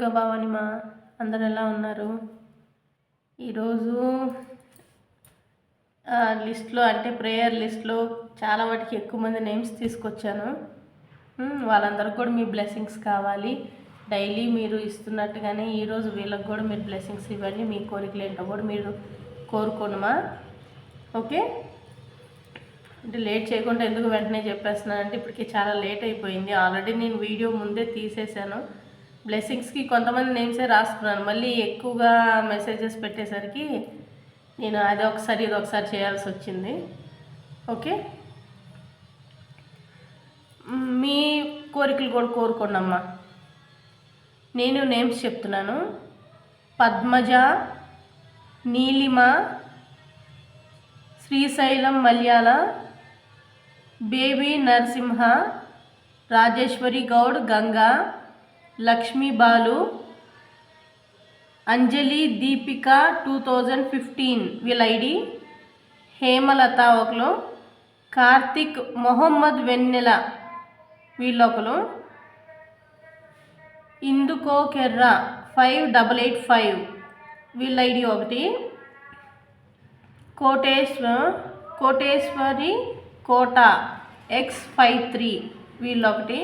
దుర్గా భవాని మా అందరు ఎలా ఉన్నారు? ఈరోజు లిస్ట్లో అంటే ప్రేయర్ లిస్ట్లో చాలా వాటికి ఎక్కువ మంది నేమ్స్ తీసుకొచ్చాను. వాళ్ళందరికీ కూడా మీ బ్లెస్సింగ్స్ కావాలి. డైలీ మీరు ఇస్తున్నట్టుగానే ఈరోజు వీళ్ళకి కూడా మీరు బ్లెస్సింగ్స్ ఇవ్వండి. మీ కోరికలు ఏంటో కూడా మీరు కోరుకోనమా. ఓకే, అంటే లేట్ చేయకుండా ఎందుకు వెంటనే చెప్పేస్తున్నానంటే ఇప్పటికి చాలా లేట్ అయిపోయింది. ఆల్రెడీ నేను వీడియో ముందే తీసేసాను. బ్లెస్సింగ్స్కి కొంతమంది నేమ్సే రాసుకున్నాను. మళ్ళీ ఎక్కువగా మెసేజెస్ పెట్టేసరికి నేను అది ఒకసారి ఇది ఒకసారి చేయాల్సి వచ్చింది. ఓకే, మీ కోరికలు కూడా కోరుకోండి అమ్మా. నేను నేమ్స్ చెప్తున్నాను. పద్మజ, నీలిమ, శ్రీశైలం మల్యాల, బేబీ నరసింహ, రాజేశ్వరి గౌడ్ గంగా, లక్ష్మీ బాలు, అంజలి దీపిక 2015 వీళ్ళ ఐడి, హేమలత ఒకరు, కార్తిక్ మొహమ్మద్ వెన్నెల వీళ్ళొకరు, ఇందుకో కెర్రా 5885 వీళ్ళ ఐడి ఒకటి, కోటేశ్వరి కోట X53 వీళ్ళొకటి,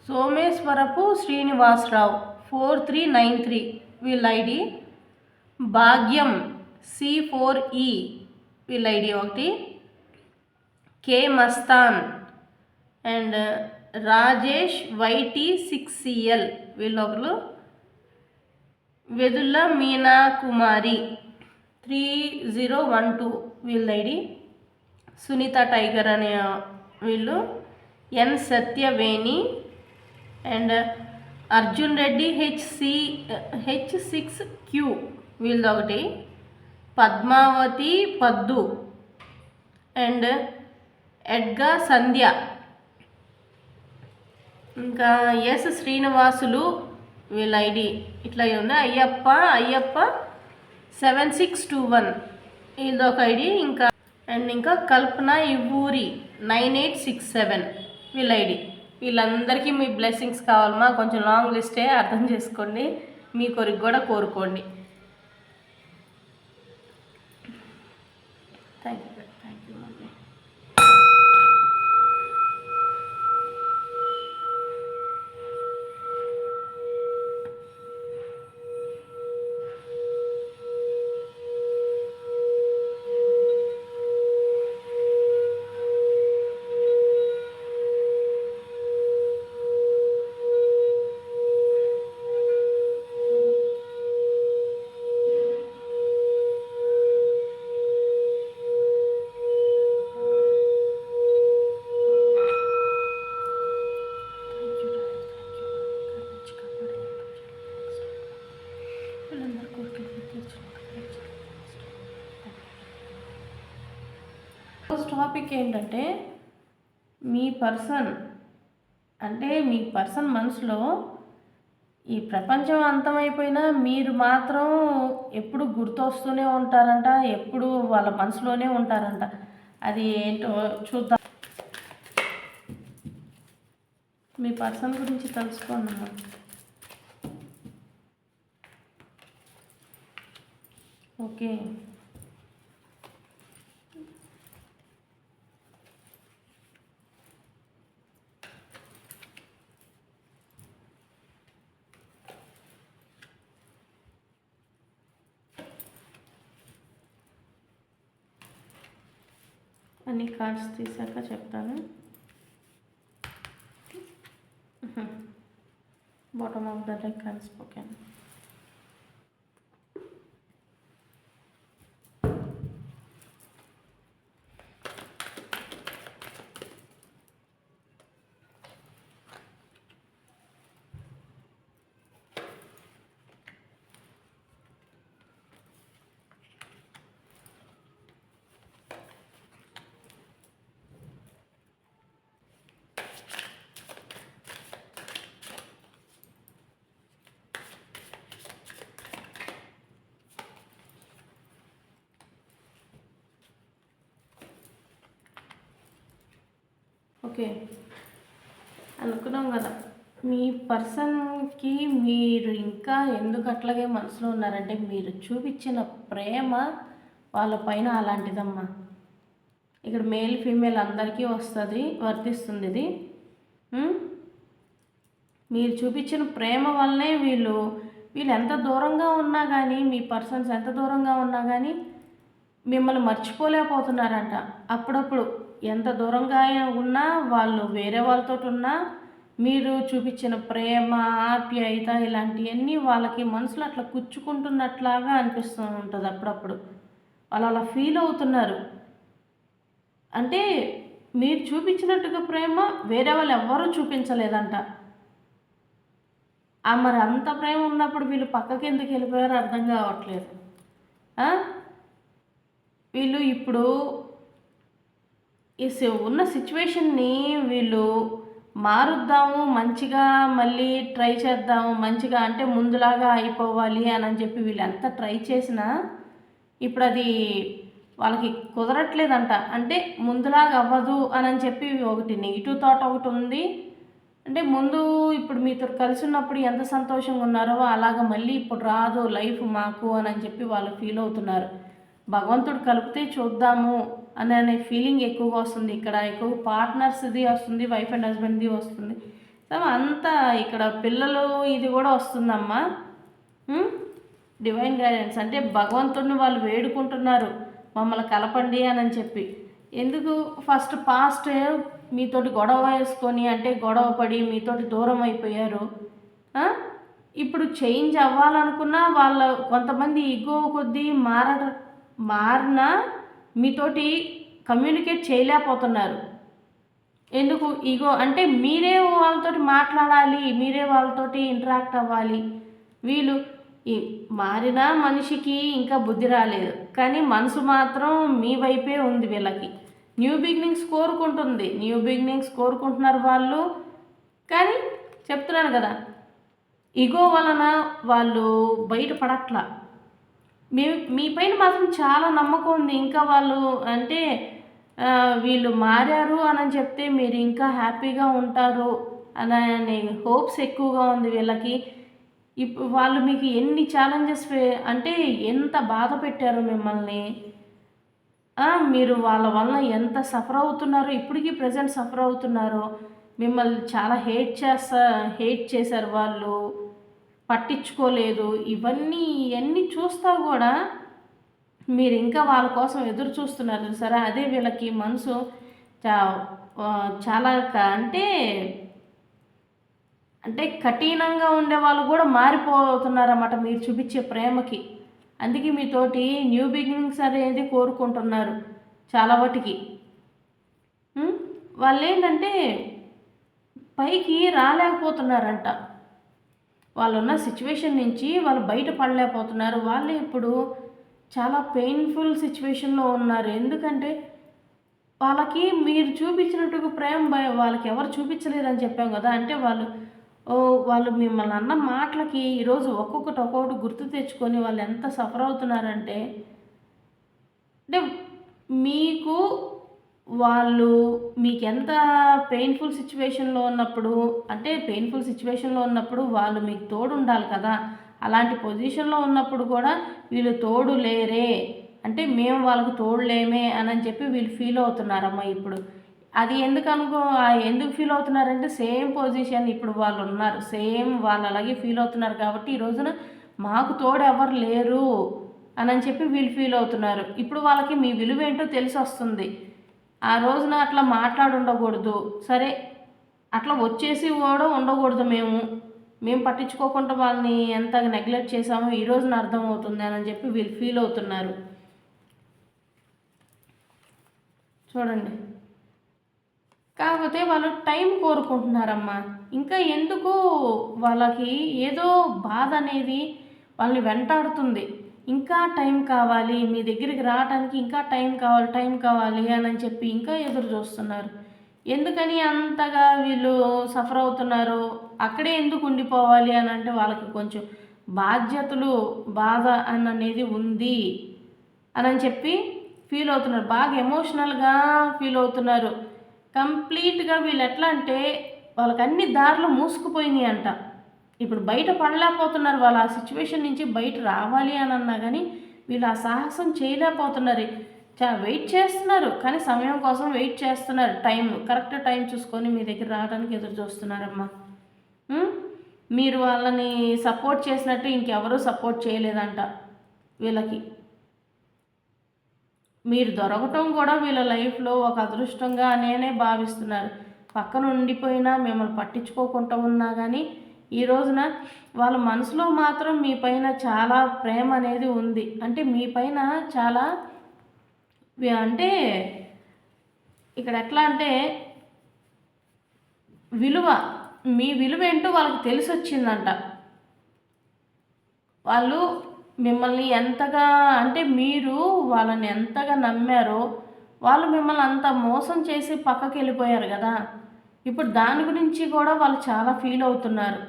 సోమేశ్వరపు శ్రీనివాసరావు 4393 వీళ్ళ ఐడి, భాగ్యం C4E వీళ్ళ ఐడి ఒకటి, కే మస్తాన్ అండ్ రాజేష్ YT6CL వీళ్ళొకరు, వెదుల మీనా కుమారి 3012 వీళ్ళ ఐడి, సునీత టైగర్ అనే వీళ్ళు, ఎన్ సత్యవేణి అండ్ అర్జున్ రెడ్డి H6Q వీళ్ళదొకటి, పద్మావతి పద్దు అండ్ ఎడ్గా సంధ్య, ఇంకా ఎస్ శ్రీనివాసులు వీళ్ళ ఐడి ఇట్లా ఉంది, అయ్యప్ప 7621 వీళ్ళదొక ఐడి, ఇంకా కల్పన ఇవ్వూరి 9867 వీళ్ళ ఐడి. వీళ్ళందరికీ మీ బ్లెస్సింగ్స్ కావాలమ్మా. కొంచెం లాంగ్ లిస్టే, అర్థం చేసుకోండి. మీ కోరిక కూడా కోరుకోండి. Thank you. టాపిక్ ఏంటంటే మీ పర్సన్ మనసులో ఈ ప్రపంచం అంతమైపోయినా మీరు మాత్రం ఎప్పుడు గుర్తొస్తూనే ఉంటారంట, ఎప్పుడు వాళ్ళ మనసులోనే ఉంటారంట. అది ఏంటో చూద్దాం. మీ పర్సన్ గురించి తెలుసుకోండి. ఓకే, అన్ని కార్డ్స్ తీసాక చెప్తాను. Bottom of the deck unspoken. Okay, అనుకున్నాం కదా, మీ పర్సన్కి మీరు ఇంకా ఎందుకు అట్లాగే మనసులో ఉన్నారంటే మీరు చూపించిన ప్రేమ వాళ్ళ పైన అలాంటిదమ్మా. ఇక్కడ మేల్ ఫీమేల్ అందరికీ వర్తిస్తుంది ఇది. మీరు చూపించిన ప్రేమ వల్లనే వీళ్ళు ఎంత దూరంగా ఉన్నా కానీ, మీ పర్సన్స్ ఎంత దూరంగా ఉన్నా కానీ మిమ్మల్ని మర్చిపోలేకపోతున్నారంట. అప్పుడప్పుడు ఎంత దూరంగా ఉన్నా, వాళ్ళు వేరే వాళ్ళతో ఉన్నా, మీరు చూపించిన ప్రేమ, ఆప్యాయత ఇలాంటివన్నీ వాళ్ళకి మనసులో అట్లా కుచ్చుకుంటున్నట్లాగా అనిపిస్తూ ఉంటుంది. అప్పుడప్పుడు వాళ్ళు అలా ఫీల్ అవుతున్నారు. అంటే మీరు చూపించినట్టుగా ప్రేమ వేరే వాళ్ళు ఎవ్వరూ చూపించలేదంట. మరి అంత ప్రేమ ఉన్నప్పుడు వీళ్ళు పక్కకి ఎందుకు వెళ్ళిపోయారో అర్థం కావట్లేదు. వీళ్ళు ఇప్పుడు ఉన్న సిచ్యువేషన్ని వీళ్ళు మారుద్దాము, మంచిగా మళ్ళీ ట్రై చేద్దాము, మంచిగా అంటే ముందులాగా అయిపోవాలి అని చెప్పి వీళ్ళు ఎంత ట్రై చేసినా ఇప్పుడు అది వాళ్ళకి కుదరట్లేదంట. అంటే ముందులాగా అవ్వదు అని చెప్పి ఒకటి నెగిటివ్ థాట్ ఒకటి ఉంది. అంటే ముందు ఇప్పుడు మీతో కలిసి ఉన్నప్పుడు ఎంత సంతోషంగా ఉన్నారో అలాగ మళ్ళీ ఇప్పుడు రాదు లైఫ్ మాకు అని చెప్పి వాళ్ళు ఫీల్ అవుతున్నారు. భగవంతుడు కలిపితే చూద్దాము అనే ఫీలింగ్ ఎక్కువగా వస్తుంది. ఇక్కడ ఎక్కువ పార్ట్నర్స్ది వస్తుంది, వైఫ్ అండ్ హస్బెండ్ది వస్తుంది. అంతా ఇక్కడ పిల్లలు ఇది కూడా వస్తుందమ్మా. డివైన్ గైడెన్స్ అంటే భగవంతుడిని వాళ్ళు వేడుకుంటున్నారు మమ్మల్ని కలపండి అని చెప్పి. ఎందుకు ఫస్ట్ పాస్ట్ మీతోటి గొడవ వేసుకొని అంటే గొడవ పడి మీతోటి దూరం అయిపోయారు. ఇప్పుడు చేంజ్ అవ్వాలనుకున్నా వాళ్ళ కొంతమంది ఈగో కొద్దీ మారినా మీతోటి కమ్యూనికేట్ చేయలేకపోతున్నారు. ఎందుకు ఈగో అంటే మీరే వాళ్ళతోటి మాట్లాడాలి, మీరే వాళ్ళతోటి ఇంటరాక్ట్ అవ్వాలి. వీళ్ళు మారిన మనిషికి ఇంకా బుద్ధి రాలేదు, కానీ మనసు మాత్రం మీ వైపే ఉంది. వీళ్ళకి న్యూ బిగినింగ్స్ కోరుకుంటున్నారు వాళ్ళు. కానీ చెప్తున్నాను కదా, ఈగో వలన వాళ్ళు బయటపడట్లా. మీ పైన మాత్రం చాలా నమ్మకం ఉంది. ఇంకా వాళ్ళు అంటే వీళ్ళు మారారు అని చెప్తే మీరు ఇంకా హ్యాపీగా ఉంటారు అనే హోప్స్ ఎక్కువగా ఉంది వీళ్ళకి. ఇప్పుడు వాళ్ళు మీకు ఎన్ని ఛాలెంజెస్ అంటే ఎంత బాధ పెట్టారు మిమ్మల్ని, మీరు వాళ్ళ వలన ఎంత సఫర్ అవుతున్నారో, ఇప్పటికీ ప్రజెంట్ సఫర్ అవుతున్నారో. మిమ్మల్ని చాలా హేట్ చేశారు వాళ్ళు, పట్టించుకోలేదు. ఇవన్నీ చూస్తా కూడా మీరు ఇంకా వాళ్ళ కోసం ఎదురు చూస్తున్నారు సరే. అదే వీళ్ళకి మనసు చాలా అంటే కఠినంగా ఉండే వాళ్ళు కూడా మారిపోతున్నారన్నమాట మీరు చూపించే ప్రేమకి. అందుకే మీతోటి న్యూ బిగినింగ్స్ అనేది కోరుకుంటున్నారు చాలా వాటికి. వాళ్ళు ఏంటంటే పైకి రాలేకపోతున్నారంట. వాళ్ళున్న సిచ్యువేషన్ నుంచి వాళ్ళు బయటపడలేకపోతున్నారు. వాళ్ళు ఇప్పుడు చాలా పెయిన్ఫుల్ సిచ్యువేషన్లో ఉన్నారు. ఎందుకంటే వాళ్ళకి మీరు చూపించినట్టుగా ప్రేమ వాళ్ళకి ఎవరు చూపించలేదని చెప్పాం కదా. అంటే వాళ్ళు మిమ్మల్ని అన్న మాటలకి ఈరోజు ఒక్కొక్కటి గుర్తు తెచ్చుకొని వాళ్ళు ఎంత సఫర్ అవుతున్నారంటే, అంటే మీకు ఎంత పెయిన్ఫుల్ సిచ్యువేషన్లో ఉన్నప్పుడు వాళ్ళు మీకు తోడు ఉండాలి కదా. అలాంటి పొజిషన్లో ఉన్నప్పుడు కూడా వీళ్ళు తోడు లేరే, అంటే మేము వాళ్ళకు తోడు లేమే అని చెప్పి వీళ్ళు ఫీల్ అవుతున్నారమ్మా ఇప్పుడు. అది ఎందుకు ఫీల్ అవుతున్నారంటే సేమ్ పొజిషన్ ఇప్పుడు వాళ్ళు ఉన్నారు, సేమ్ వాళ్ళు అలాగే ఫీల్ అవుతున్నారు. కాబట్టి ఈ రోజున మాకు తోడు ఎవరు లేరు అని చెప్పి వీళ్ళు ఫీల్ అవుతున్నారు. ఇప్పుడు వాళ్ళకి మీ విలువ ఏంటో తెలిసి వస్తుంది. ఆ రోజున అట్లా ఉండకూడదు, సరే అట్లా వచ్చేసి కూడా ఉండకూడదు. మేము పట్టించుకోకుండా వాళ్ళని ఎంత నెగ్లెక్ట్ చేసామో ఈ రోజున అర్థమవుతుంది అని చెప్పి వీళ్ళు ఫీల్ అవుతున్నారు. చూడండి, కాకపోతే వాళ్ళు టైం కోరుకుంటున్నారమ్మా. ఇంకా ఎందుకు వాళ్ళకి ఏదో బాధ అనేది వాళ్ళని వెంటాడుతుంది. ఇంకా టైం కావాలి, మీ దగ్గరికి రావడానికి ఇంకా టైం కావాలి అని చెప్పి ఇంకా ఎదురు చూస్తున్నారు. ఎందుకని అంతగా వీళ్ళు సఫర్ అవుతున్నారు, అక్కడే ఎందుకు ఉండిపోవాలి అని అంటే వాళ్ళకి కొంచెం బాధ అనేది ఉంది అని చెప్పి ఫీల్ అవుతున్నారు. బాగా ఎమోషనల్గా ఫీల్ అవుతున్నారు. కంప్లీట్గా వీళ్ళు ఎట్లా అంటే వాళ్ళకి అన్ని దారులు మూసుకుపోయినాయి అంట. ఇప్పుడు బయట పడలేకపోతున్నారు. వాళ్ళు ఆ సిచ్యువేషన్ నుంచి బయట రావాలి అని అన్నా కానీ వీళ్ళు ఆ సాహసం చేయలేకపోతున్నారు. వెయిట్ చేస్తున్నారు, కానీ సమయం కోసం వెయిట్ చేస్తున్నారు. కరెక్ట్ టైం చూసుకొని మీ దగ్గర రావడానికి ఎదురు చూస్తున్నారమ్మా. మీరు వాళ్ళని సపోర్ట్ చేసినట్టు ఇంకెవరూ సపోర్ట్ చేయలేదంట వీళ్ళకి. మీరు దొరకటం కూడా వీళ్ళ లైఫ్లో ఒక అదృష్టంగా నేనే భావిస్తున్నారు. పక్కన ఉండిపోయినా మిమ్మల్ని పట్టించుకోకుండా ఉన్నా కానీ ఈ రోజున వాళ్ళ మనసులో మాత్రం మీ పైన చాలా ప్రేమ అనేది ఉంది. అంటే మీ పైన చాలా అంటే ఇక్కడ ఎట్లా అంటే విలువ, మీ విలువ ఏంటో వాళ్ళకి తెలిసి వచ్చిందంట. వాళ్ళు మిమ్మల్ని ఎంతగా అంటే మీరు వాళ్ళని ఎంతగా నమ్మారో వాళ్ళు మిమ్మల్ని అంత మోసం చేసి పక్కకి వెళ్ళిపోయారు కదా. ఇప్పుడు దాని గురించి కూడా వాళ్ళు చాలా ఫీల్ అవుతున్నారు.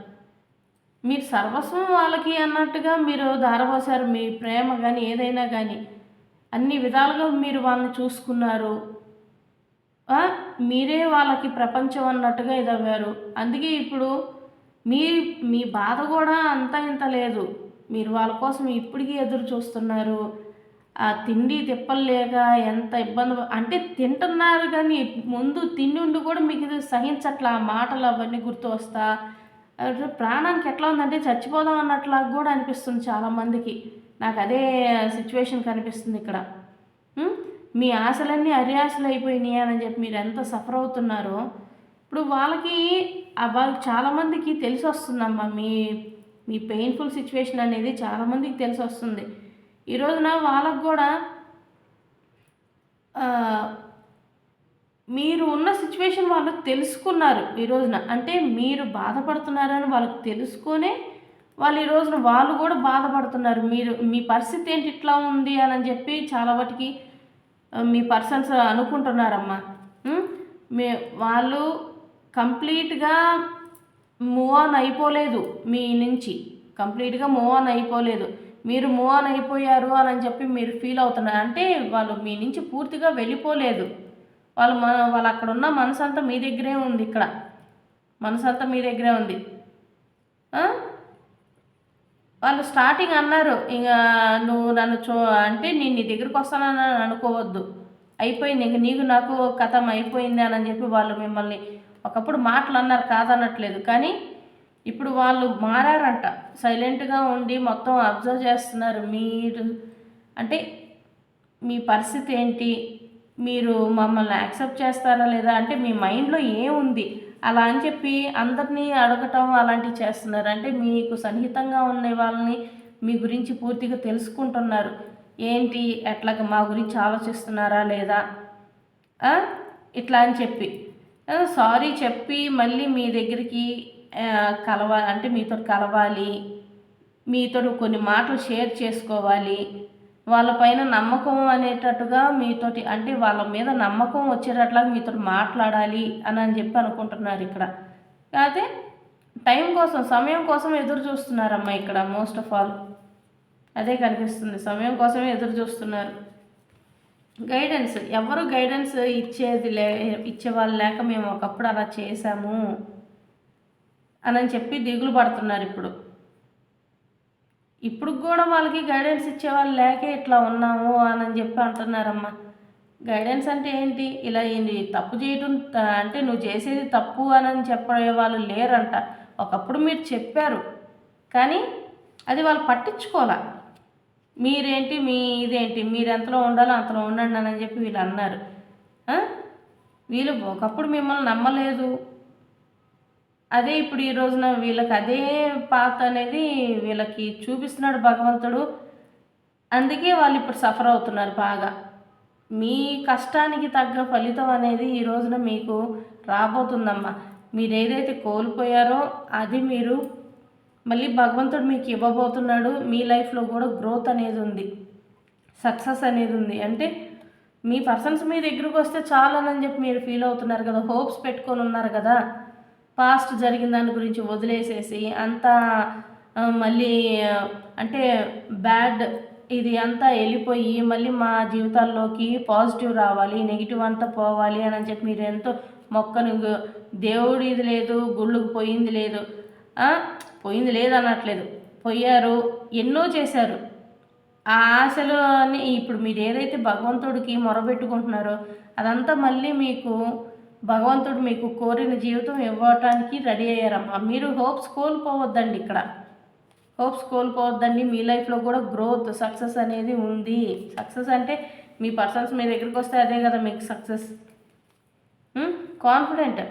మీరు సర్వస్వం వాళ్ళకి అన్నట్టుగా మీరు ధారపోసారు. మీ ప్రేమ కానీ ఏదైనా కానీ అన్ని విధాలుగా మీరు వాళ్ళని చూసుకున్నారు. మీరే వాళ్ళకి ప్రపంచం అన్నట్టుగా ఇదవ్వారు. అందుకే ఇప్పుడు మీ మీ బాధ కూడా అంతా ఇంత లేదు. మీరు వాళ్ళ కోసం ఇప్పటికీ ఎదురు చూస్తున్నారు. ఆ తిండి తిప్పలు లేక ఎంత ఇబ్బంది అంటే తింటున్నారు కానీ ముందు తిండి ఉండి కూడా మీకు ఇది సహించట్లా. మాటలు అవన్నీ గుర్తు వస్తా ప్రాణానికి ఎట్లా ఉందంటే చచ్చిపోదాం అన్నట్లాగా కూడా అనిపిస్తుంది చాలామందికి. నాకు అదే సిచ్యువేషన్ కనిపిస్తుంది ఇక్కడ. మీ ఆశలన్నీ అరియాశలు అయిపోయినాయి అని చెప్పి మీరు ఎంత సఫర్ అవుతున్నారో ఇప్పుడు వాళ్ళకి చాలామందికి తెలిసి వస్తుందమ్మా. మీ పెయిన్ఫుల్ సిచ్యువేషన్ అనేది చాలామందికి తెలిసి వస్తుంది. ఈ రోజున వాళ్ళకు కూడా మీరు ఉన్న సిచ్యువేషన్ వాళ్ళు తెలుసుకున్నారు ఈ రోజున. అంటే మీరు బాధపడుతున్నారని వాళ్ళకి తెలుసుకొనే వాళ్ళు ఈ రోజున వాళ్ళు కూడా బాధపడుతున్నారు. మీ పరిస్థితి ఏంటి ఇట్లా ఉంది అని చెప్పి చాలా వాటికి మీ పర్సన్స్ అనుకుంటున్నారమ్మా. వాళ్ళు కంప్లీట్గా మూవ్ ఆన్ అయిపోలేదు మీ నుంచి. కంప్లీట్గా మూవ్ ఆన్ అయిపోలేదు. మీరు మూవ్ ఆన్ అయిపోయారు అని చెప్పి మీరు ఫీల్ అవుతున్నారు. అంటే వాళ్ళు మీ నుంచి పూర్తిగా వెళ్ళిపోలేదు. వాళ్ళు అక్కడ ఉన్న మనసు అంతా మీ దగ్గరే ఉంది. ఇక్కడ మనసు అంతా మీ దగ్గరే ఉంది. వాళ్ళు స్టార్టింగ్ అన్నారు, ఇక నువ్వు నన్ను అంటే నేను నీ దగ్గరికి వస్తానని అనుకోవద్దు, అయిపోయింది ఇంక నీకు నాకు కథం అయిపోయింది అని చెప్పి వాళ్ళు మిమ్మల్ని ఒకప్పుడు మాటలు అన్నారు, కాదనట్లేదు. కానీ ఇప్పుడు వాళ్ళు మారారంట. సైలెంట్గా ఉండి మొత్తం అబ్జర్వ్ చేస్తున్నారు. మీరు అంటే మీ పరిస్థితి ఏంటి, మీరు మమ్మల్ని యాక్సెప్ట్ చేస్తారా లేదా, అంటే మీ మైండ్లో ఏముంది అలా అని చెప్పి అందరినీ అడగటం అలాంటివి చేస్తున్నారు. అంటే మీకు సన్నిహితంగా ఉండే వాళ్ళని మీ గురించి పూర్తిగా తెలుసుకుంటున్నారు. ఏంటి ఎట్లాగ మా గురించి ఆలోచిస్తున్నారా లేదా ఇట్లా అని చెప్పి సారీ చెప్పి మళ్ళీ మీ దగ్గరికి అంటే మీతో కలవాలి, మీతో కొన్ని మాటలు షేర్ చేసుకోవాలి, వాళ్ళపైన నమ్మకం అనేటట్టుగా మీతోటి అంటే వాళ్ళ మీద నమ్మకం వచ్చేటట్లాగా మీతో మాట్లాడాలి అని చెప్పి అనుకుంటున్నారు ఇక్కడ. అయితే టైం కోసం సమయం కోసం ఎదురు చూస్తున్నారమ్మా ఇక్కడ. మోస్ట్ ఆఫ్ ఆల్ అదే కనిపిస్తుంది, సమయం కోసమే ఎదురు చూస్తున్నారు. గైడెన్స్ ఎవరు గైడెన్స్ ఇచ్చేవాళ్ళు లేక మేము ఒకప్పుడు అలా చేశాము అని చెప్పి దిగులు పడుతున్నారు. ఇప్పుడు కూడా వాళ్ళకి గైడెన్స్ ఇచ్చేవాళ్ళు లేకే ఇట్లా ఉన్నాము అని చెప్పి అంటున్నారమ్మా. గైడెన్స్ అంటే ఏంటి, ఇలా తప్పు చేయటం అంటే నువ్వు చేసేది తప్పు అని చెప్పే వాళ్ళు లేరంట. ఒకప్పుడు మీరు చెప్పారు కానీ అది వాళ్ళు పట్టించుకోలే. మీరేంటి ఇదేంటి, మీరు ఎంతలో ఉండాలో అంతలో ఉండండి అని చెప్పి వీళ్ళు అన్నారు. వీళ్ళు ఒకప్పుడు మిమ్మల్ని నమ్మలేదు. అదే ఇప్పుడు ఈ రోజున వీళ్ళకి అదే పాత అనేది వీళ్ళకి చూపిస్తున్నాడు భగవంతుడు. అందుకే వాళ్ళు ఇప్పుడు సఫర్ అవుతున్నారు బాగా. మీ కష్టానికి తగ్గ ఫలితం అనేది ఈ రోజున మీకు రాబోతుందమ్మా. మీరు ఏదైతే కోల్పోయారో అది మీరు మళ్ళీ భగవంతుడు మీకు ఇవ్వబోతున్నాడు. మీ లైఫ్లో కూడా గ్రోత్ అనేది ఉంది, సక్సెస్ అనేది ఉంది. అంటే మీ పర్సన్స్ మీ దగ్గరకు వస్తే చాలని చెప్పి మీరు ఫీల్ అవుతున్నారు కదా, హోప్స్ పెట్టుకొని ఉన్నారు కదా. పాస్ట్ జరిగిన దాని గురించి వదిలేసేసి అంతా మళ్ళీ అంటే బ్యాడ్ ఇది అంతా వెళ్ళిపోయి మళ్ళీ మా జీవితాల్లోకి పాజిటివ్ రావాలి, నెగిటివ్ అంతా పోవాలి అని చెప్పి మీరు ఎంతో మొక్కను దేవుడు ఇది లేదు, గుళ్ళకు పోయింది లేదు, పోయింది లేదు అనట్లేదు, పోయారు, ఎన్నో చేశారు. ఆ ఆశలు అని ఇప్పుడు మీరు ఏదైతే భగవంతుడికి మొరబెట్టుకుంటున్నారో అదంతా మళ్ళీ మీకు భగవంతుడు మీకు కోరిన జీవితం ఇవ్వటానికి రెడీ అయ్యారమ్మా. మీరు హోప్స్ కోల్పోవద్దండి. ఇక్కడ హోప్స్ కోల్పోవద్దండి. మీ లైఫ్లో కూడా గ్రోత్, సక్సెస్ అనేది ఉంది. సక్సెస్ అంటే మీ పర్సన్స్ మీ దగ్గరికి వస్తే అదే కదా మీకు సక్సెస్. కాన్ఫిడెంట్.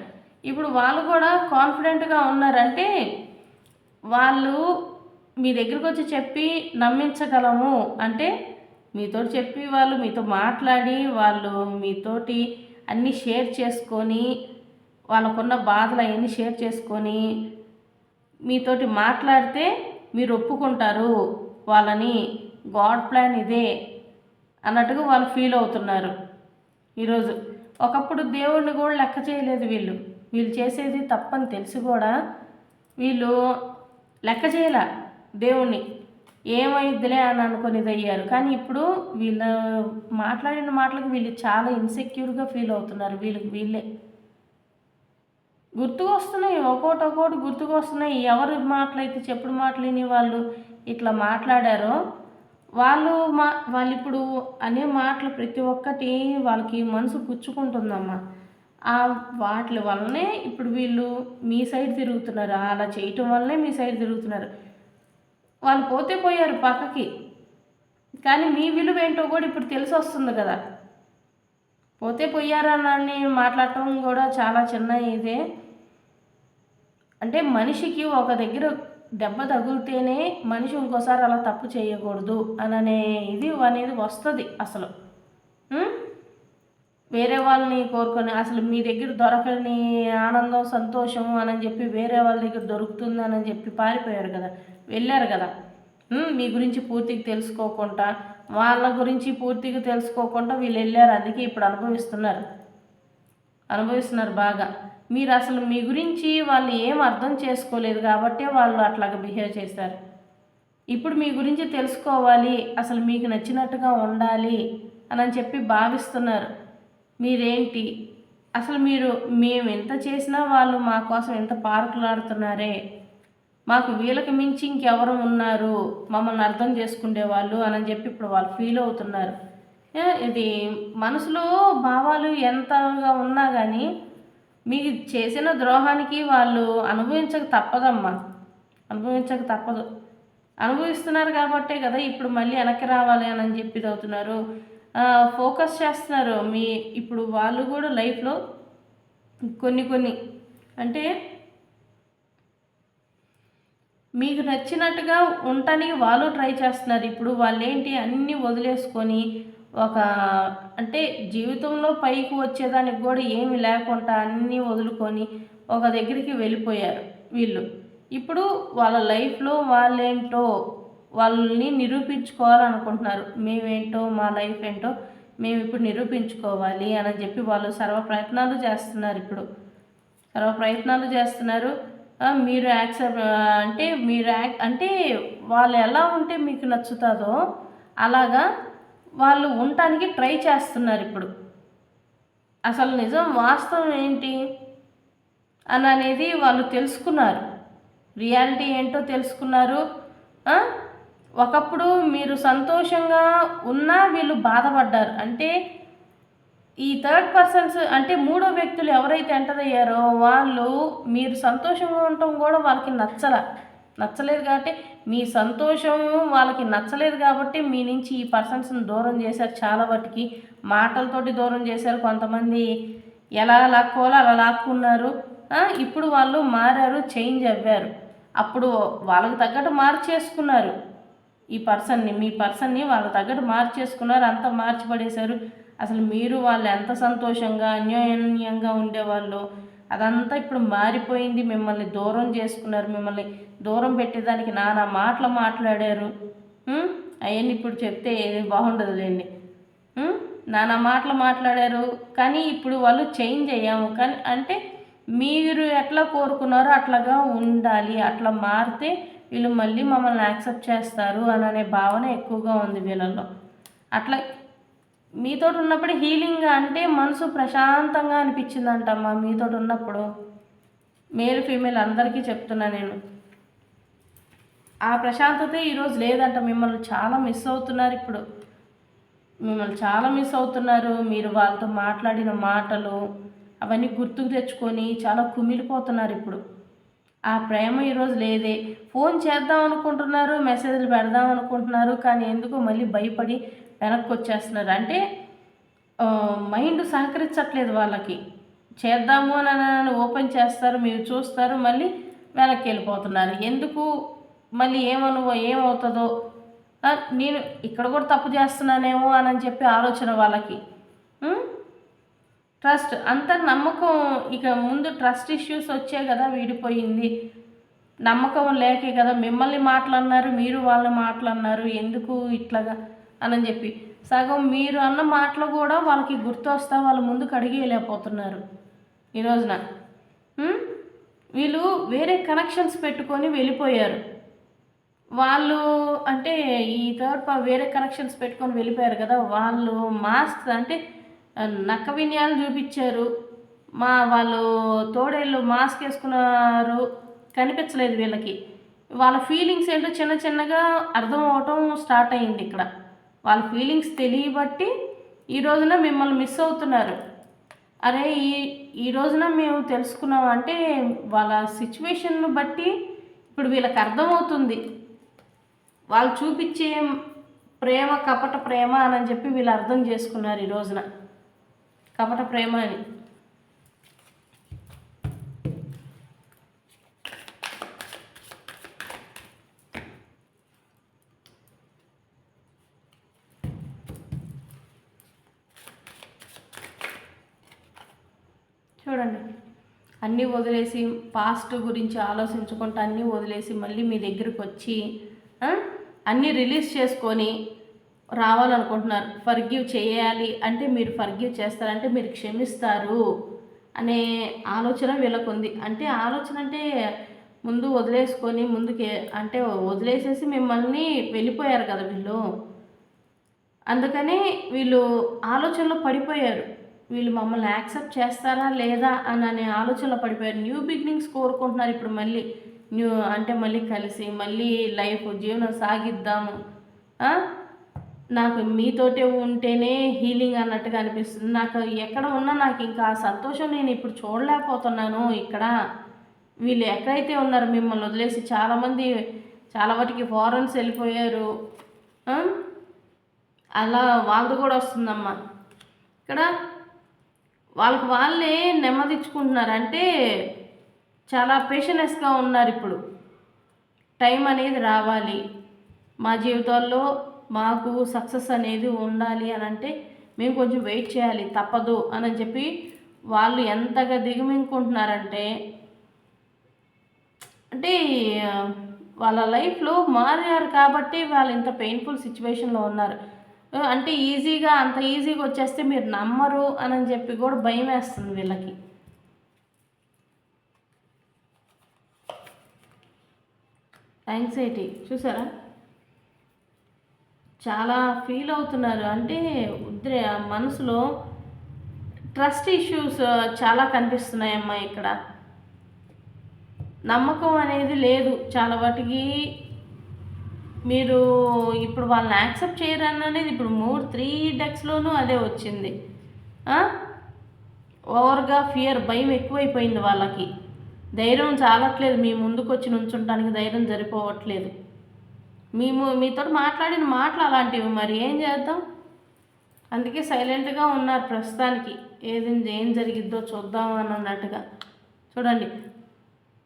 ఇప్పుడు వాళ్ళు కూడా కాన్ఫిడెంట్గా ఉన్నారంటే వాళ్ళు మీ దగ్గరికి వచ్చి చెప్పి నమ్మించగలము అంటే మీతో చెప్పి వాళ్ళు మీతో మాట్లాడి వాళ్ళు మీతోటి అన్నీ షేర్ చేసుకొని వాళ్ళకున్న బాధలు అవన్నీ షేర్ చేసుకొని మీతోటి మాట్లాడితే మీరు ఒప్పుకుంటారు వాళ్ళని. గాడ్ ప్లాన్ ఇదే అన్నట్టుగా వాళ్ళు ఫీల్ అవుతున్నారు ఈరోజు. ఒకప్పుడు దేవుడిని కూడా లెక్క చేయలేదు వీళ్ళు చేసేది తప్పని తెలిసి కూడా వీళ్ళు లెక్క చేయలే దేవుణ్ణి, ఏమైద్దిలే అని అనుకునేది అయ్యారు. కానీ ఇప్పుడు వీళ్ళ మాట్లాడిన మాటలకు వీళ్ళు చాలా ఇన్సెక్యూర్గా ఫీల్ అవుతున్నారు. వీళ్ళే గుర్తుకు వస్తున్నాయి, ఒక్కోటి గుర్తుకు వస్తున్నాయి. ఎవరి మాటలైతే చెప్పుడు మాటలేని వాళ్ళు ఇట్లా మాట్లాడారో వాళ్ళు ఇప్పుడు అనే మాటలు ప్రతి ఒక్కటి వాళ్ళకి మనసు పుచ్చుకుంటుందమ్మా. ఆ వాటి వల్లనే ఇప్పుడు వీళ్ళు మీ సైడ్ తిరుగుతున్నారు. అలా చేయటం వల్లనే మీ సైడ్ తిరుగుతున్నారు. వాళ్ళు పోతే పోయారు పక్కకి, కానీ మీ విలువ ఏంటో కూడా ఇప్పుడు తెలిసి వస్తుంది కదా. పోతే పోయారని మాట్లాడటం కూడా చాలా చిన్న ఇదే. అంటే మనిషికి ఒక దగ్గర దెబ్బ తగిలితేనే మనిషి ఇంకోసారి అలా తప్పు చేయకూడదు అననే ఇది అనేది వస్తుంది అసలు. వేరే వాళ్ళని కోరుకొని అసలు మీ దగ్గర దొరకని ఆనందం, సంతోషం అని చెప్పి వేరే వాళ్ళ దగ్గర దొరుకుతుంది అని చెప్పి పారిపోయారు కదా, వెళ్ళారు కదా. మీ గురించి పూర్తిగా తెలుసుకోకుండా, వాళ్ళ గురించి పూర్తిగా తెలుసుకోకుండా వీళ్ళు వెళ్ళారు. అందుకే ఇప్పుడు అనుభవిస్తున్నారు బాగా. మీరు అసలు మీ గురించి వాళ్ళు ఏం అర్థం చేసుకోలేదు కాబట్టే వాళ్ళు అట్లాగ బిహేవ్ చేశారు. ఇప్పుడు మీ గురించి తెలుసుకోవాలి, అసలు మీకు నచ్చినట్టుగా ఉండాలి అని చెప్పి భావిస్తున్నారు. మీరేంటి అసలు మేము ఎంత చేసినా వాళ్ళు మా కోసం ఎంత పార్కులాడుతున్నారే, మాకు వీళ్ళకి మించి ఇంకెవరు ఉన్నారు మమ్మల్ని అర్థం చేసుకునే వాళ్ళు అని చెప్పి ఇప్పుడు వాళ్ళు ఫీల్ అవుతున్నారు. ఇది మనసులో భావాలు ఎంతగా ఉన్నా కానీ మీకు చేసిన ద్రోహానికి వాళ్ళు అనుభవించక తప్పదు. అనుభవిస్తున్నారు కాబట్టే కదా ఇప్పుడు మళ్ళీ వెనక్కి రావాలి అని చెప్పి అవుతున్నారు, ఫోకస్ చేస్తున్నారు. ఇప్పుడు వాళ్ళు కూడా లైఫ్లో కొన్ని అంటే మీకు నచ్చినట్టుగా ఉండటానికి వాళ్ళు ట్రై చేస్తున్నారు. ఇప్పుడు వాళ్ళు ఏంటి అన్నీ వదిలేసుకొని అంటే జీవితంలో పైకి వచ్చేదానికి కూడా ఏమి లేకుండా అన్నీ వదులుకొని ఒక దగ్గరికి వెళ్ళిపోయారు వీళ్ళు. ఇప్పుడు వాళ్ళ లైఫ్లో వాళ్ళేంటో వాళ్ళని నిరూపించుకోవాలనుకుంటున్నారు. మేమేంటో మా లైఫ్ ఏంటో మేము ఇప్పుడు నిరూపించుకోవాలి అని చెప్పి వాళ్ళు సర్వ ప్రయత్నాలు చేస్తున్నారు. మీరు అంటే వాళ్ళు ఎలా ఉంటే మీకు నచ్చుతుందో అలాగా వాళ్ళు ఉండటానికి ట్రై చేస్తున్నారు. ఇప్పుడు అసలు నిజం వాస్తవం ఏంటి అనేది వాళ్ళు తెలుసుకున్నారు. రియాలిటీ ఏంటో తెలుసుకున్నారు. ఒకప్పుడు మీరు సంతోషంగా ఉన్నా వీళ్ళు బాధపడ్డారు. అంటే ఈ థర్డ్ పర్సన్స్ అంటే మూడో వ్యక్తులు ఎవరైతే ఎంటర్ అయ్యారో వాళ్ళు మీరు సంతోషంగా ఉండటం కూడా వాళ్ళకి నచ్చలేదు కాబట్టి మీ సంతోషం వాళ్ళకి నచ్చలేదు కాబట్టి మీ నుంచి ఈ పర్సన్స్ని దూరం చేశారు. చాలా వాటికి మాటలతోటి దూరం చేశారు. కొంతమంది ఎలా లాక్కోవాలో అలా లాక్కున్నారు. ఇప్పుడు వాళ్ళు మారారు, చేంజ్ అవ్వారు. అప్పుడు వాళ్ళకి తగ్గట్టు మార్చేసుకున్నారు. మీ పర్సన్ని వాళ్ళకి తగ్గట్టు మార్చేసుకున్నారు, అంతా మార్చిపడేశారు. అసలు మీరు వాళ్ళు ఎంత సంతోషంగా అన్యోన్యంగా ఉండేవాళ్ళు అదంతా ఇప్పుడు మారిపోయింది. మిమ్మల్ని దూరం చేసుకున్నారు, మిమ్మల్ని దూరం పెట్టేదానికి నానా మాటలు మాట్లాడారు. అవన్నీ ఇప్పుడు చెప్తే ఏది బాగుండదులేండి. నానా మాటలు మాట్లాడారు. కానీ ఇప్పుడు వాళ్ళు చేంజ్ అయ్యాము. కానీ అంటే మీరు ఎట్లా కోరుకున్నారో అట్లాగా ఉండాలి, అట్లా మారితే వీళ్ళు మళ్ళీ మమ్మల్ని యాక్సెప్ట్ చేస్తారు అనే భావన ఎక్కువగా ఉంది వీళ్ళల్లో. అట్లా మీతో ఉన్నప్పుడు హీలింగ్ అంటే మనసు ప్రశాంతంగా అనిపించిందంటమ్మా మీతో ఉన్నప్పుడు. మేల్ ఫీమేల్ అందరికీ చెప్తున్నా నేను. ఆ ప్రశాంతత ఈరోజు లేదంట. మిమ్మల్ని చాలా మిస్ అవుతున్నారు ఇప్పుడు. మిమ్మల్ని చాలా మిస్ అవుతున్నారు. మీరు వాళ్ళతో మాట్లాడిన మాటలు అవన్నీ గుర్తుకు తెచ్చుకొని చాలా కుమిలిపోతున్నారు ఇప్పుడు. ఆ ప్రేమ ఈరోజు లేదే. ఫోన్ చేద్దాం అనుకుంటున్నారు, మెసేజ్లు పెడదాం అనుకుంటున్నారు, కానీ ఎందుకో మళ్ళీ భయపడి వెనక్కి వచ్చేస్తున్నారు. అంటే మైండ్ సహకరించట్లేదు వాళ్ళకి. చేద్దాము అని ఓపెన్ చేస్తారు, మీరు చూస్తారు, మళ్ళీ వెనక్కి వెళ్ళిపోతున్నారు. ఎందుకు మళ్ళీ ఏమవుతుందో, నేను ఇక్కడ కూడా తప్పు చేస్తున్నానేమో అని చెప్పి ఆలోచన వాళ్ళకి. ట్రస్ట్ అంత నమ్మకం, ఇక ముందు ట్రస్ట్ ఇష్యూస్ వచ్చాయి కదా, విడిపోయింది. నమ్మకం లేకే కదా మిమ్మల్ని మాట్లాడినారు, మీరు వాళ్ళని మాట్లాడినారు, ఎందుకు ఇట్లాగా అని చెప్పి సగం మీరు అన్న మాటలు కూడా వాళ్ళకి గుర్తొస్తా వాళ్ళు ముందుకు అడిగేయలేకపోతున్నారు ఈ రోజున. వీళ్ళు వేరే కనెక్షన్స్ పెట్టుకొని వెళ్ళిపోయారు. వాళ్ళు అంటే ఈ వేరే కనెక్షన్స్ పెట్టుకొని వెళ్ళిపోయారు కదా, వాళ్ళు మాస్క్ అంటే నక్క విన్యాలు చూపించారు. వాళ్ళు తోడేళ్ళు మాస్క్ వేసుకున్నారు, కనిపించలేదు వీళ్ళకి. వాళ్ళ ఫీలింగ్స్ ఏంటో చిన్న చిన్నగా అర్థం అవటం స్టార్ట్ అయ్యింది ఇక్కడ. వాళ్ళ ఫీలింగ్స్ తెలియబట్టి ఈ రోజున మిమ్మల్ని మిస్ అవుతున్నారు. అరే ఈ రోజున మేము తెలుసుకున్నాం అంటే వాళ్ళ సిచ్యువేషన్ను బట్టి ఇప్పుడు వీళ్ళకి అర్థమవుతుంది. వాళ్ళు చూపించే ప్రేమ కపట ప్రేమ అని చెప్పి వీళ్ళు అర్థం చేసుకున్నారు ఈ రోజున. కపట ప్రేమ అని. చూడండి, అన్నీ వదిలేసి పాస్ట్ గురించి ఆలోచించుకుంటూ అన్నీ వదిలేసి మళ్ళీ మీ దగ్గరికి వచ్చి అన్నీ రిలీజ్ చేసుకొని రావాలనుకుంటున్నారు. ఫర్గివ్ చేయాలి అంటే మీరు ఫర్గివ్ చేస్తారంటే మీరు క్షమిస్తారు అనే ఆలోచన వీళ్ళకు ఉంది. అంటే ఆలోచన అంటే ముందు వదిలేసుకొని ముందుకే అంటే వదిలేసేసి మిమ్మల్ని వెళ్ళిపోయారు కదా వీళ్ళు. అందుకని వీళ్ళు ఆలోచనలో పడిపోయారు. వీళ్ళు మమ్మల్ని యాక్సెప్ట్ చేస్తారా లేదా అనే ఆలోచనలో పడిపోయారు. న్యూ బిగినింగ్స్ కోరుకుంటున్నారు ఇప్పుడు మళ్ళీ. అంటే మళ్ళీ కలిసి మళ్ళీ లైఫ్ జీవనం సాగిద్దాము, నాకు మీతోటే ఉంటేనే హీలింగ్ అన్నట్టుగా అనిపిస్తుంది. నాకు ఎక్కడ ఉన్నా నాకు ఇంకా ఆ సంతోషం నేను ఇప్పుడు చూడలేకపోతున్నాను ఇక్కడ. వీళ్ళు ఎక్కడైతే ఉన్నారు మిమ్మల్ని వదిలేసి చాలామంది చాలా వాటికి ఫారెన్స్ వెళ్ళిపోయారు. అలా వాళ్ళది కూడా వస్తుందమ్మా. ఇక్కడ వాళ్ళకి వాళ్ళే నెమ్మదించుకుంటున్నారు. అంటే చాలా పేషెన్స్గా ఉన్నారు ఇప్పుడు. టైం అనేది రావాలి, మా జీవితాల్లో మాకు సక్సెస్ అనేది ఉండాలి అని అంటే మేము కొంచెం వెయిట్ చేయాలి, తప్పదు అని చెప్పి వాళ్ళు ఎంతగా దిగమింగుకుంటున్నారంటే అంటే వాళ్ళ లైఫ్లో మారారు కాబట్టి వాళ్ళు ఇంత పెయిన్ఫుల్ సిచ్యువేషన్లో ఉన్నారు. అంటే అంత ఈజీగా వచ్చేస్తే మీరు నమ్మరు అని చెప్పి కూడా భయం వేస్తుంది వీళ్ళకి. యాంగ్జైటీ చూసారా, చాలా ఫీల్ అవుతున్నారు. అంటే మనసులో ట్రస్ట్ ఇష్యూస్ చాలా కనిపిస్తున్నాయమ్మా ఇక్కడ. నమ్మకం అనేది లేదు చాలా వాటికి. మీరు ఇప్పుడు వాళ్ళని యాక్సెప్ట్ చేయరన్నది ఇప్పుడు 3 డెక్స్లోనూ అదే వచ్చింది. ఓవర్గా భయం ఎక్కువైపోయింది వాళ్ళకి. ధైర్యం చాలట్లేదు, మీ ముందుకు వచ్చి నుంచుంటానికి ధైర్యం సరిపోవట్లేదు. మీతో మాట్లాడిన మాటలు అలాంటివి, మరి ఏం చేద్దాం. అందుకే సైలెంట్గా ఉన్నారు ప్రస్తుతానికి. ఏం జరిగిద్దో చూద్దాం అని అన్నట్టుగా. చూడండి,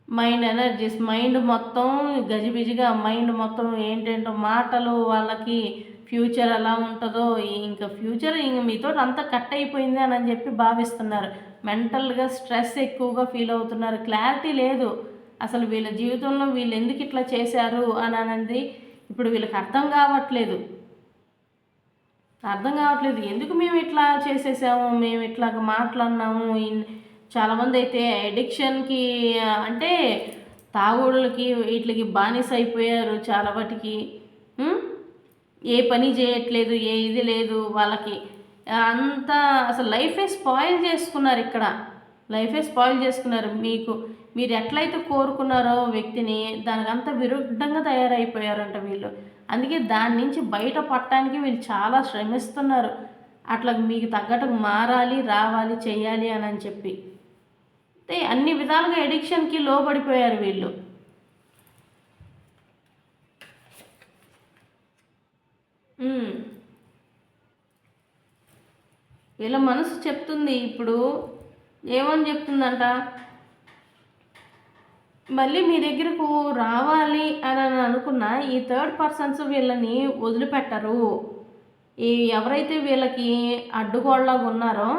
మైండ్ ఎనర్జీస్, మైండ్ మొత్తం గజిబిజిగా, మైండ్ మొత్తం ఏంటంటో మాటలు, వాళ్ళకి ఫ్యూచర్ ఎలా ఉంటుందో, ఇంకా ఫ్యూచర్ మీతో అంతా కట్ అయిపోయింది అని చెప్పి భావిస్తున్నారు. మెంటల్గా స్ట్రెస్ ఎక్కువగా ఫీల్ అవుతున్నారు. క్లారిటీ లేదు అసలు వీళ్ళ జీవితంలో. వీళ్ళు ఎందుకు ఇట్లా చేశారు అని అనేది ఇప్పుడు వీళ్ళకి అర్థం కావట్లేదు. ఎందుకు మేము ఇట్లా చేసేసాము, మేము ఇట్లాగ మాట్లాడినాము. చాలామంది అయితే అడిక్షన్కి అంటే తాగుళ్ళకి వీటికి బానిస అయిపోయారు చాలా వాటికి. ఏ పని చేయట్లేదు, ఇది లేదు వాళ్ళకి. అంత అసలు లైఫే స్పాయిల్ చేసుకున్నారు ఇక్కడ. లైఫే స్పాయిల్ చేసుకున్నారు. మీరు ఎట్లయితే కోరుకున్నారో వ్యక్తిని దానికంతా విరుద్ధంగా తయారైపోయారంట వీళ్ళు. అందుకే దాని నుంచి బయట పడటానికి వీళ్ళు చాలా శ్రమిస్తున్నారు. అట్లా మీకు తగ్గట్టు మారాలి, రావాలి, చెయ్యాలి అని చెప్పి. అంటే అన్ని విధాలుగా ఎడిక్షన్కి లోబడిపోయారు వీళ్ళు. వీళ్ళ మనసు చెప్తుంది ఇప్పుడు. ఏమని చెప్తుందంట, మళ్ళీ మీ దగ్గరకు రావాలి అని అనుకున్న ఈ థర్డ్ పర్సన్స్ వీళ్ళని వదిలిపెట్టరు. ఎవరైతే వీళ్ళకి అడ్డుగోడలాగా ఉన్నారో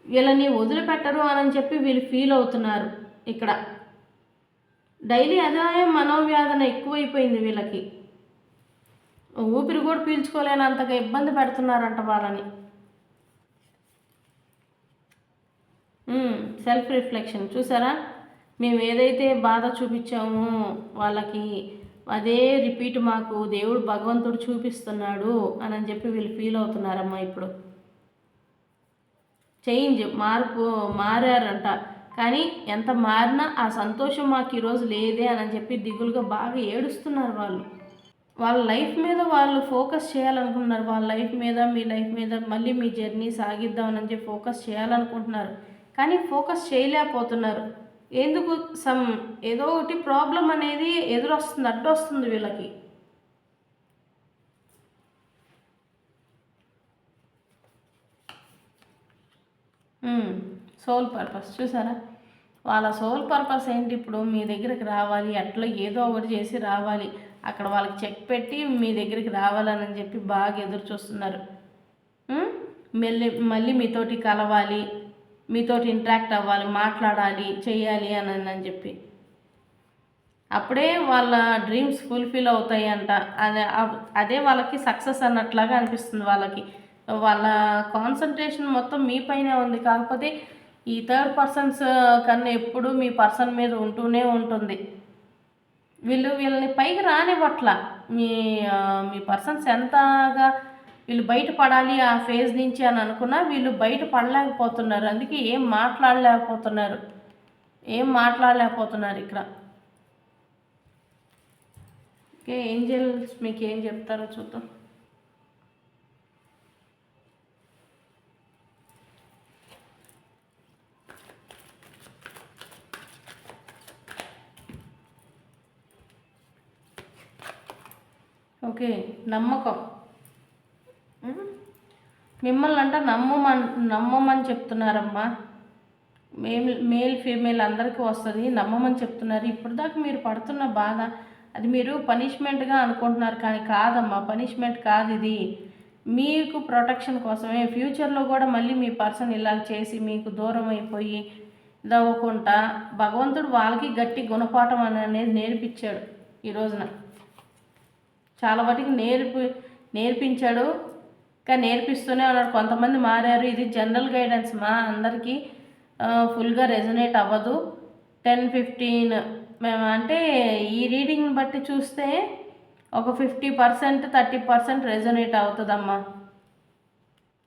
వీళ్ళని వదిలిపెట్టరు అని చెప్పి వీళ్ళు ఫీల్ అవుతున్నారు ఇక్కడ. డైలీ అదే మనోవ్యాధన ఎక్కువైపోయింది వీళ్ళకి. ఊపిరి కూడా పీల్చుకోలేనంతగా ఇబ్బంది పెడుతున్నారంట వాళ్ళని. సెల్ఫ్ రిఫ్లెక్షన్ చూసారా, మేము ఏదైతే బాధ చూపించామో వాళ్ళకి అదే రిపీట్ మాకు దేవుడు భగవంతుడు చూపిస్తున్నాడు అని చెప్పి వీళ్ళు ఫీల్ అవుతున్నారమ్మా. ఇప్పుడు మారారంట. కానీ ఎంత మారినా ఆ సంతోషం మాకు ఈరోజు లేదే అని చెప్పి దిగులుగా బాగా ఏడుస్తున్నారు వాళ్ళు. వాళ్ళ లైఫ్ మీద వాళ్ళు ఫోకస్ చేయాలనుకుంటున్నారు. వాళ్ళ లైఫ్ మీద, మీ లైఫ్ మీద మళ్ళీ మీ జర్నీ సాగిద్దామని చెప్పి ఫోకస్ చేయాలనుకుంటున్నారు. కానీ ఫోకస్ చేయలేకపోతున్నారు. ఎందుకు ఏదో ఒకటి ప్రాబ్లం అనేది ఎదురొస్తుంది, అడ్డొస్తుంది వీళ్ళకి. సోల్ పర్పస్ చూసారా, వాళ్ళ సోల్ పర్పస్ ఏంటి, ఇప్పుడు మీ దగ్గరికి రావాలి, అట్లా ఏదో ఒకటి చేసి రావాలి, అక్కడ వాళ్ళకి చెక్ పెట్టి మీ దగ్గరికి రావాలని చెప్పి బాగా ఎదురు చూస్తున్నారు. మళ్ళీ మీతోటి కలవాలి, మీతోటి ఇంటరాక్ట్ అవ్వాలి, మాట్లాడాలి, చెయ్యాలి అని చెప్పి. అప్పుడే వాళ్ళ డ్రీమ్స్ ఫుల్ఫిల్ అవుతాయి అంట. అదే వాళ్ళకి సక్సెస్ అన్నట్లాగా అనిపిస్తుంది వాళ్ళకి. వాళ్ళ కాన్సన్ట్రేషన్ మొత్తం మీ పైనే ఉంది. కాకపోతే ఈ థర్డ్ పర్సన్స్ కన్నా ఎప్పుడు మీ పర్సన్ మీద ఉంటూనే ఉంటుంది. వీళ్ళని పైకి రానివ్వట్ల. మీ పర్సన్స్ ఎంతగా వీళ్ళు బయటపడాలి ఆ ఫేజ్ నుంచి అని అనుకున్నా వీళ్ళు బయట పడలేకపోతున్నారు. అందుకే ఏం మాట్లాడలేకపోతున్నారు ఇక్కడ. ఓకే, ఏంజల్స్ మీకు ఏం చెప్తారో చూద్దాం. ఓకే, నమ్మకం. మిమ్మల్ని అంట నమ్మమని చెప్తున్నారమ్మా. మేల్ ఫీమేల్ అందరికీ వస్తుంది, నమ్మమని చెప్తున్నారు. ఇప్పుడు దాకా మీరు పడుతున్న బాధ అది మీరు పనిష్మెంట్గా అనుకుంటున్నారు, కానీ కాదమ్మా, పనిష్మెంట్ కాదు ఇది. మీకు ప్రొటెక్షన్ కోసమే. ఫ్యూచర్లో కూడా మళ్ళీ మీ పర్సన్ ఇలా చేసి మీకు దూరం అయిపోయి ఇదవ్వకుండా భగవంతుడు వాళ్ళకి గట్టి గుణపాఠం అనేది నేర్పించాడు. ఈ రోజున చాలా వాటికి నేర్పించాడు, ఇంకా నేర్పిస్తూనే ఉన్నాడు. కొంతమంది మారారు. ఇది జనరల్ గైడెన్స్ మా అందరికీ ఫుల్గా రెజొనేట్ అవ్వదు. 10-15 మేము అంటే ఈ రీడింగ్ని బట్టి చూస్తే ఒక 50%, 30% రెజొనేట్ అవుతుందమ్మా.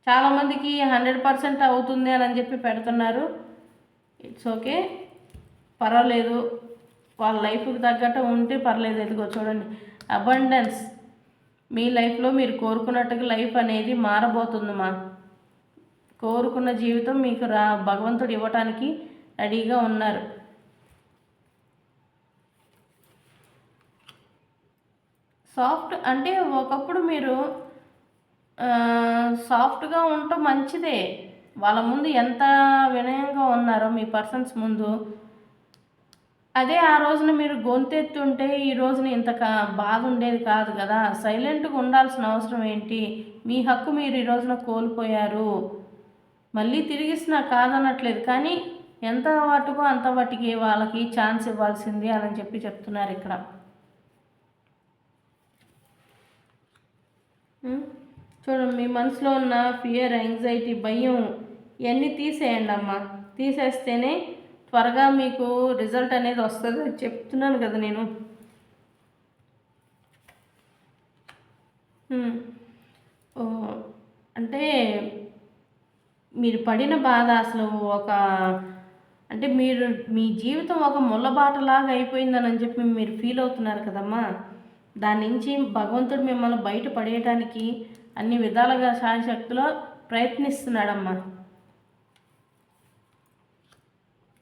చాలామందికి 100% అవుతుంది అని చెప్పి పెడుతున్నారు. ఇట్స్ ఓకే, పర్వాలేదు, వాళ్ళ లైఫ్కి తగ్గట్టు ఉంటే పర్లేదు. ఎదుగో చూడండి, అబండెన్స్. మీ లైఫ్లో మీరు కోరుకున్నట్టుగా లైఫ్ అనేది మారబోతుందమ్మా. కోరుకున్న జీవితం మీకు భగవంతుడు ఇవ్వటానికి రెడీగా ఉన్నారు. సాఫ్ట్ అంటే ఒకప్పుడు మీరు సాఫ్ట్గా ఉండటం మంచిదే. వాళ్ళ ముందు ఎంత వినయంగా ఉన్నారో మీ పర్సన్స్ ముందు, అదే ఆ రోజున మీరు గొంతెత్తుంటే ఈ రోజున ఇంత బాధ ఉండేది కాదు కదా. సైలెంట్గా ఉండాల్సిన అవసరం ఏంటి? మీ హక్కు మీరు ఈ రోజున కోల్పోయారు. మళ్ళీ తిరిగిస్తున్నా కాదనట్లేదు, కానీ ఎంత వాటికో అంత వాటికి వాళ్ళకి ఛాన్స్ ఇవ్వాల్సింది అని చెప్పి చెప్తున్నారు ఇక్కడ. చూడండి, మీ మనసులో ఉన్న ఫియర్, యాంగ్జైటీ, భయం ఇవన్నీ తీసేయండి అమ్మా. తీసేస్తేనే త్వరగా మీకు రిజల్ట్ అనేది వస్తుంది అని చెప్తున్నాను కదా నేను. అంటే మీరు పడిన బాధ అసలు ఒక అంటే మీరు మీ జీవితం ఒక ముళ్ళబాటలాగా అయిపోయిందని చెప్పి మీరు ఫీల్ అవుతున్నారు కదమ్మా. దాని నుంచి భగవంతుడు మిమ్మల్ని బయట పడేయడానికి అన్ని విధాలుగా శాయశక్తిలో ప్రయత్నిస్తున్నాడమ్మా.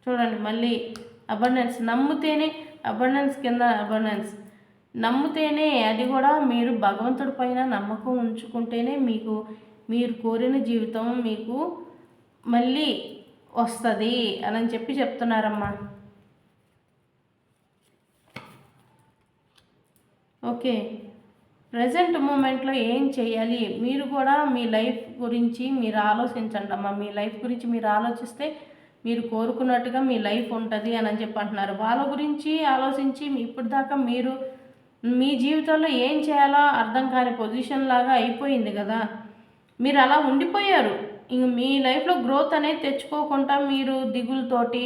చూడండి మళ్ళీ అబండెన్స్ నమ్మితేనే, అబండెన్స్ కింద అబండెన్స్ నమ్మితేనే, అది కూడా మీరు భగవంతుడి పైన నమ్మకం ఉంచుకుంటేనే మీకు మీరు కోరిన జీవితం మీకు మళ్ళీ వస్తుంది అని చెప్పి చెప్తున్నారమ్మా. ఓకే, ప్రజెంట్ మూమెంట్లో ఏం చేయాలి మీరు కూడా మీ లైఫ్ గురించి మీరు ఆలోచించండి అమ్మా. మీ లైఫ్ గురించి మీరు ఆలోచిస్తే మీరు కోరుకున్నట్టుగా మీ లైఫ్ ఉంటుంది అని చెప్పి అంటున్నారు. వాళ్ళ గురించి ఆలోచించి ఇప్పుడు దాకా మీరు మీ జీవితంలో ఏం చేయాలో అర్థం కాని పొజిషన్ లాగా అయిపోయింది కదా. మీరు అలా ఉండిపోయారు. ఇంక మీ లైఫ్లో గ్రోత్ అనేది తెచ్చుకోకుండా మీరు దిగులతోటి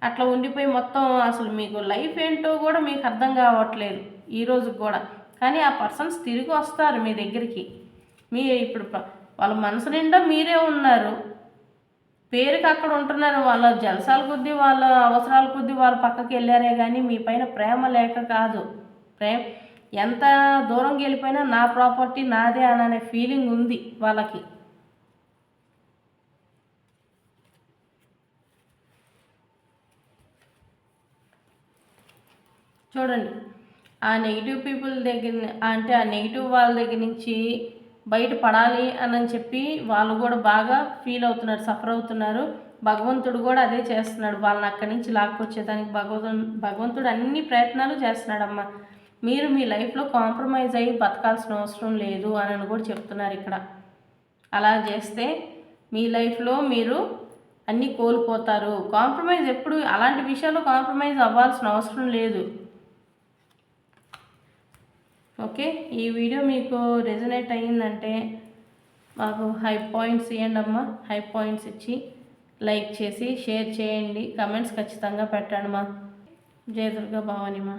అట్లా ఉండిపోయి మొత్తం అసలు మీకు లైఫ్ ఏంటో కూడా మీకు అర్థం కావట్లేదు ఈ రోజు కూడా. కానీ ఆ పర్సన్స్ తిరిగి వస్తారు మీ దగ్గరికి. మీ ఇప్పుడు వాళ్ళ మనసు నిండా మీరే ఉన్నారు, పేరుకి అక్కడ ఉంటున్నారు. వాళ్ళ జలసాల కొద్దీ వాళ్ళ అవసరాల కొద్దీ వాళ్ళు పక్కకి వెళ్ళారే కానీ మీ పైన ప్రేమ లేక కాదు. ఎంత దూరంకి వెళ్ళిపోయినా నా ప్రాపర్టీ నాదే అనే ఫీలింగ్ ఉంది వాళ్ళకి. చూడండి ఆ నెగిటివ్ పీపుల్ దగ్గర అంటే ఆ నెగిటివ్ వాళ్ళ దగ్గర నుంచి బయటపడాలి అని చెప్పి వాళ్ళు కూడా బాగా ఫీల్ అవుతున్నారు, సఫర్ అవుతున్నారు. భగవంతుడు కూడా అదే చేస్తున్నాడు, వాళ్ళని అక్కడి నుంచి లాక్కొచ్చేదానికి భగవంతుడు అన్ని ప్రయత్నాలు చేస్తున్నాడమ్మా. మీరు మీ లైఫ్లో కాంప్రమైజ్ అయ్యి బతకాల్సిన అవసరం లేదు అని కూడా చెప్తున్నారు ఇక్కడ. అలా చేస్తే మీ లైఫ్లో మీరు అన్నీ కోల్పోతారు. కాంప్రమైజ్ ఎప్పుడు అలాంటి విషయాల్లో కాంప్రమైజ్ అవ్వాల్సిన అవసరం లేదు. ఓకే, ఈ వీడియో మీకు రెజనేట్ అయ్యిందంటే మాకు హై పాయింట్స్ ఇవ్వండి అమ్మా. హై పాయింట్స్ ఇచ్చి లైక్ చేసి షేర్ చేయండి, కమెంట్స్ ఖచ్చితంగా పెట్టండి మా. జయ దుర్గా భవాని మా.